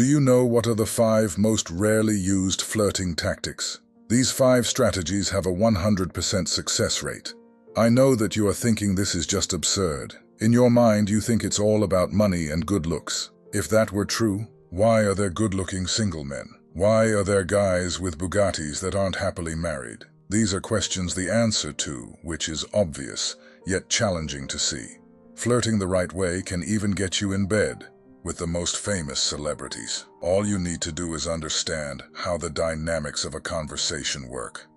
Do you know what are the 5 most rarely used flirting tactics? These 5 strategies have a 100% success rate. I know that you are thinking this is just absurd. In your mind, you think it's all about money and good looks. If that were true, why are there good-looking single men? Why are there guys with Bugattis that aren't happily married? These are questions the answer to, which is obvious, yet challenging to see. Flirting the right way can even get you in bed with the most famous celebrities. All you need to do is understand how the dynamics of a conversation work.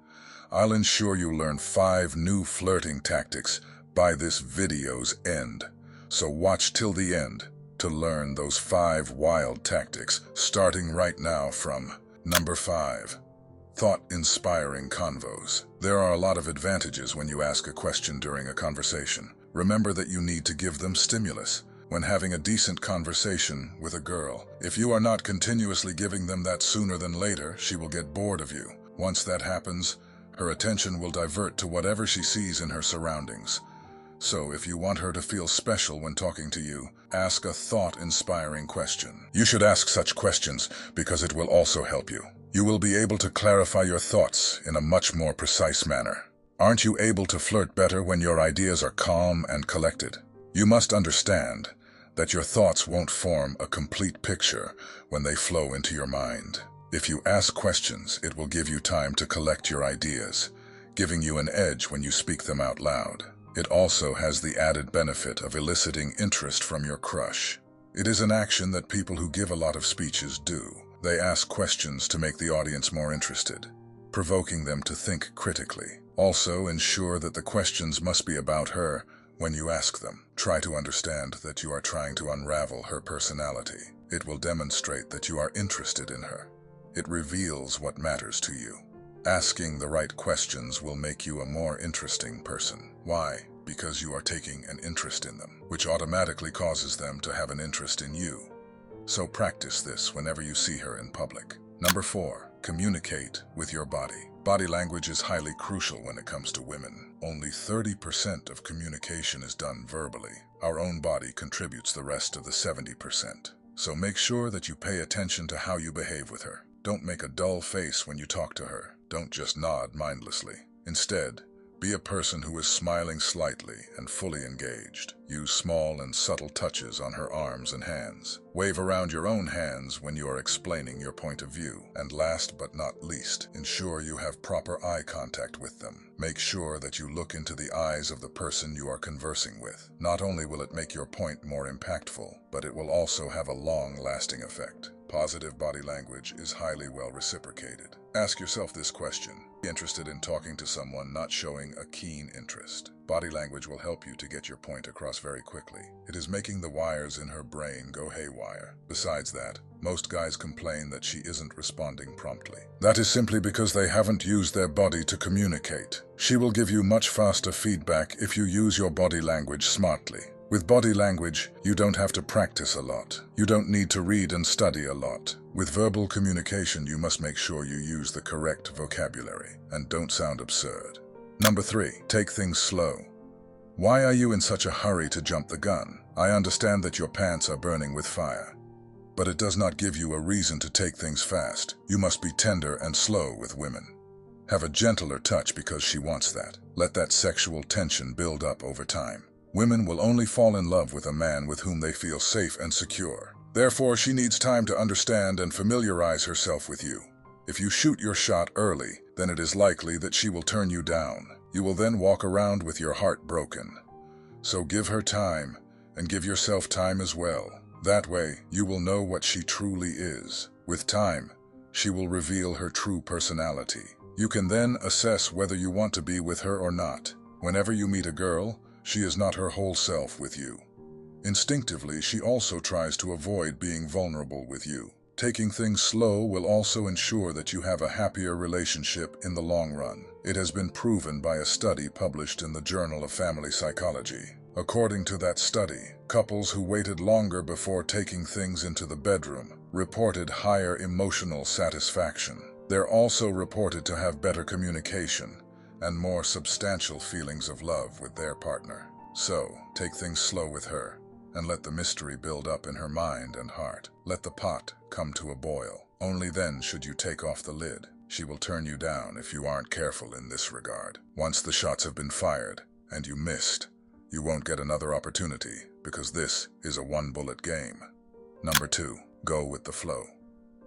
I'll ensure you learn 5 new flirting tactics by this video's end. So watch till the end to learn those 5 wild tactics, starting right now from number 5. Thought-inspiring convos. There are a lot of advantages when you ask a question during a conversation. Remember that you need to give them stimulus. When having a decent conversation with a girl, if you are not continuously giving them that, sooner than later, she will get bored of you. Once that happens, her attention will divert to whatever she sees in her surroundings. So if you want her to feel special when talking to you, ask a thought-inspiring question. You should ask such questions because it will also help you. You will be able to clarify your thoughts in a much more precise manner. Aren't you able to flirt better when your ideas are calm and collected? You must understand that your thoughts won't form a complete picture when they flow into your mind. If you ask questions, it will give you time to collect your ideas, giving you an edge when you speak them out loud. It also has the added benefit of eliciting interest from your crush. It is an action that people who give a lot of speeches do. They ask questions to make the audience more interested, provoking them to think critically. Also, ensure that the questions must be about her when you ask them. Try to understand that you are trying to unravel her personality. It will demonstrate that you are interested in her. It reveals what matters to you. Asking the right questions will make you a more interesting person. Why? Because you are taking an interest in them, which automatically causes them to have an interest in you. So practice this whenever you see her in public. Number 4, communicate with your body. Body language is highly crucial when it comes to women. Only 30% of communication is done verbally. Our own body contributes the rest of the 70%. So make sure that you pay attention to how you behave with her. Don't make a dull face when you talk to her. Don't just nod mindlessly. Instead, be a person who is smiling slightly and fully engaged. Use small and subtle touches on her arms and hands. Wave around your own hands when you are explaining your point of view. And last but not least, ensure you have proper eye contact with them. Make sure that you look into the eyes of the person you are conversing with. Not only will it make your point more impactful, but it will also have a long-lasting effect. Positive body language is highly well reciprocated. Ask yourself this question: be interested in talking to someone not showing a keen interest? Body language will help you to get your point across very quickly. It is making the wires in her brain go haywire. Besides that, most guys complain that she isn't responding promptly. That is simply because they haven't used their body to communicate. She will give you much faster feedback if you use your body language smartly. With body language, you don't have to practice a lot. You don't need to read and study a lot. With verbal communication, you must make sure you use the correct vocabulary and don't sound absurd. Number 3, take things slow. Why are you in such a hurry to jump the gun? I understand that your pants are burning with fire, but it does not give you a reason to take things fast. You must be tender and slow with women. Have a gentler touch because she wants that. Let that sexual tension build up over time. Women will only fall in love with a man with whom they feel safe and secure. Therefore, she needs time to understand and familiarize herself with you. If you shoot your shot early, then it is likely that she will turn you down. You will then walk around with your heart broken. So give her time, and give yourself time as well. That way, you will know what she truly is. With time, she will reveal her true personality. You can then assess whether you want to be with her or not. Whenever you meet a girl, she is not her whole self with you. Instinctively, she also tries to avoid being vulnerable with you. Taking things slow will also ensure that you have a happier relationship in the long run. It has been proven by a study published in the Journal of Family Psychology. According to that study, couples who waited longer before taking things into the bedroom reported higher emotional satisfaction. They're also reported to have better communication and more substantial feelings of love with their partner. So, take things slow with her and let the mystery build up in her mind and heart. Let the pot come to a boil. Only then should you take off the lid. She will turn you down if you aren't careful in this regard. Once the shots have been fired and you missed, you won't get another opportunity because this is a one-bullet game. Number 2, go with the flow.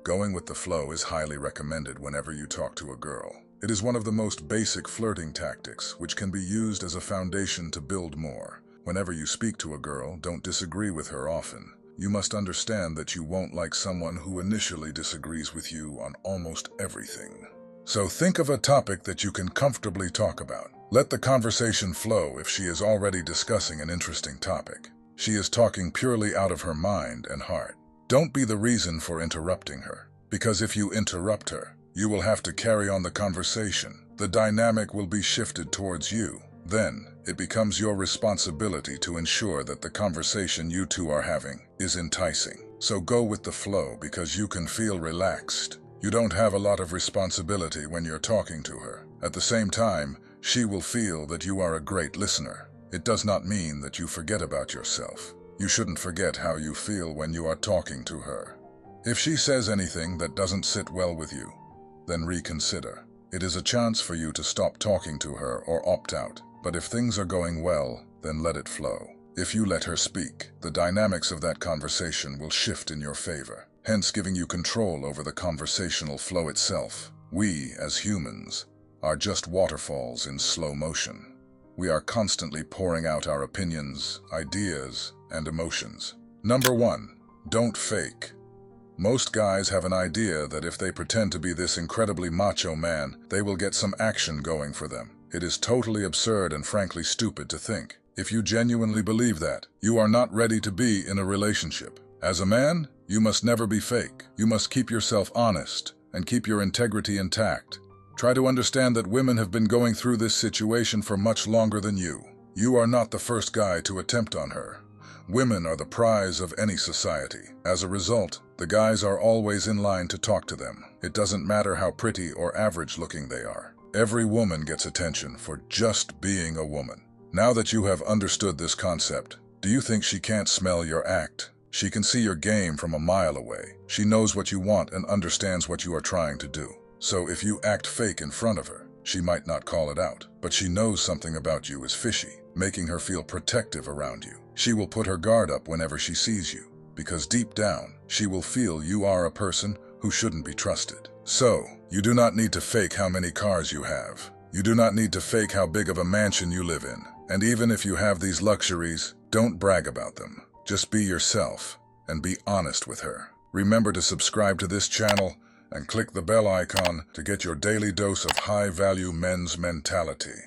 Going with the flow is highly recommended whenever you talk to a girl. It is one of the most basic flirting tactics, which can be used as a foundation to build more. Whenever you speak to a girl, don't disagree with her often. You must understand that you won't like someone who initially disagrees with you on almost everything. So think of a topic that you can comfortably talk about. Let the conversation flow if she is already discussing an interesting topic. She is talking purely out of her mind and heart. Don't be the reason for interrupting her, because if you interrupt her, you will have to carry on the conversation. The dynamic will be shifted towards you. Then, it becomes your responsibility to ensure that the conversation you two are having is enticing. So go with the flow because you can feel relaxed. You don't have a lot of responsibility when you're talking to her. At the same time, she will feel that you are a great listener. It does not mean that you forget about yourself. You shouldn't forget how you feel when you are talking to her. If she says anything that doesn't sit well with you, then reconsider. It is a chance for you to stop talking to her or opt out. But if things are going well, then let it flow. If you let her speak, the dynamics of that conversation will shift in your favor, hence giving you control over the conversational flow itself. We, as humans, are just waterfalls in slow motion. We are constantly pouring out our opinions, ideas, and emotions. Number 1, don't fake. Most guys have an idea that if they pretend to be this incredibly macho man, they will get some action going for them. It is totally absurd and frankly stupid to think. If you genuinely believe that, you are not ready to be in a relationship. As a man, you must never be fake. You must keep yourself honest and keep your integrity intact. Try to understand that women have been going through this situation for much longer than you. You are not the first guy to attempt on her. Women are the prize of any society. As a result, the guys are always in line to talk to them. It doesn't matter how pretty or average looking they are. Every woman gets attention for just being a woman. Now that you have understood this concept, do you think she can't smell your act? She can see your game from a mile away. She knows what you want and understands what you are trying to do. So if you act fake in front of her, she might not call it out, but she knows something about you is fishy, making her feel protective around you. She will put her guard up whenever she sees you, because deep down, she will feel you are a person who shouldn't be trusted. So, you do not need to fake how many cars you have. You do not need to fake how big of a mansion you live in. And even if you have these luxuries, don't brag about them. Just be yourself and be honest with her. Remember to subscribe to this channel and click the bell icon to get your daily dose of high-value men's mentality.